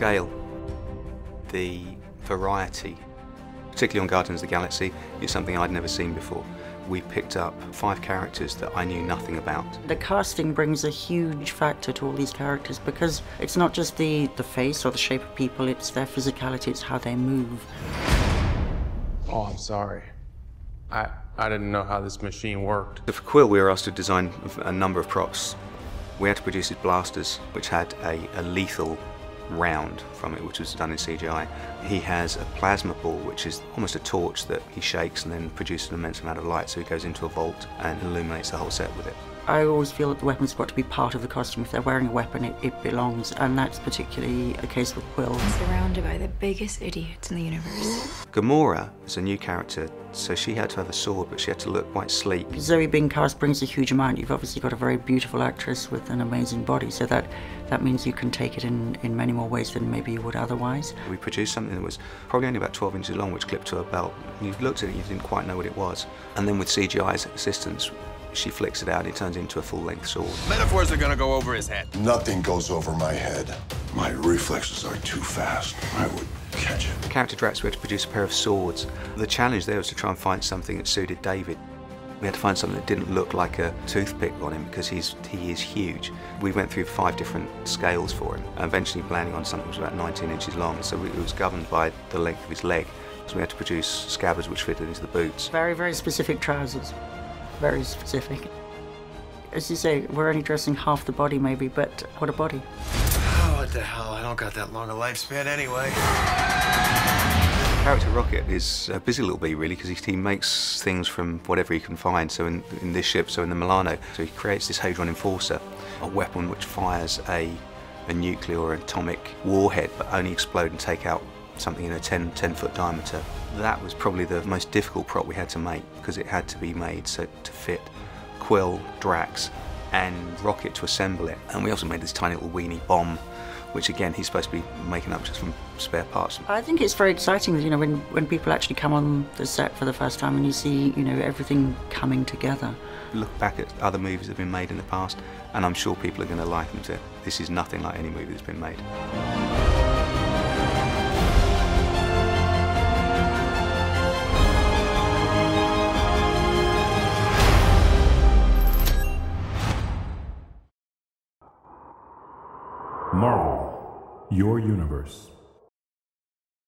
scale, the variety, particularly on Guardians of the Galaxy, is something I'd never seen before. We picked up 5 characters that I knew nothing about. The casting brings a huge factor to all these characters because it's not just the face or the shape of people, it's their physicality, it's how they move. Oh, I'm sorry. I didn't know how this machine worked. For Quill, we were asked to design a number of props. We had to produce his blasters, which had a lethal round from it, which was done in CGI. He has a plasma ball, which is almost a torch that he shakes and then produces an immense amount of light, so he goes into a vault and illuminates the whole set with it. I always feel that the weapon's got to be part of the costume. If they're wearing a weapon, it belongs, and that's particularly the case with Quill. Surrounded by the biggest idiots in the universe. Gamora is a new character, so she had to have a sword, but she had to look quite sleek. Zoe being cast brings a huge amount. You've obviously got a very beautiful actress with an amazing body, so that means you can take it in many more ways than maybe you would otherwise. We produced something that was probably only about 12 inches long, which clipped to a belt. You looked at it, you didn't quite know what it was. And then with CGI's assistance, she flicks it out, it turns into a full-length sword. Metaphors are gonna go over his head. Nothing goes over my head. My reflexes are too fast. I would catch it. Character Drax, we had to produce a pair of swords. The challenge there was to try and find something that suited David. We had to find something that didn't look like a toothpick on him because he is huge. We went through 5 different scales for him, eventually landing on something that was about 19 inches long, so it was governed by the length of his leg. So we had to produce scabbards which fitted into the boots. Very, very specific trousers. Very specific. As you say, we're only dressing half the body maybe, but what a body. Oh, what the hell? I don't got that long a lifespan anyway. Character Rocket is a busy little bee really, because he makes things from whatever he can find. So in this ship, so in the Milano, so he creates this Hadron Enforcer, a weapon which fires a nuclear or atomic warhead, but only explode and take out something in a 10-foot diameter. That was probably the most difficult prop we had to make, because it had to be made so to fit Quill, Drax, and Rocket to assemble it. And we also made this tiny little weenie bomb, which again he's supposed to be making up just from spare parts. I think it's very exciting, you know, when people actually come on the set for the first time and you see, you know, everything coming together. Look back at other movies that have been made in the past, and I'm sure people are going to like them too. This is nothing like any movie that's been made. Marvel, your universe.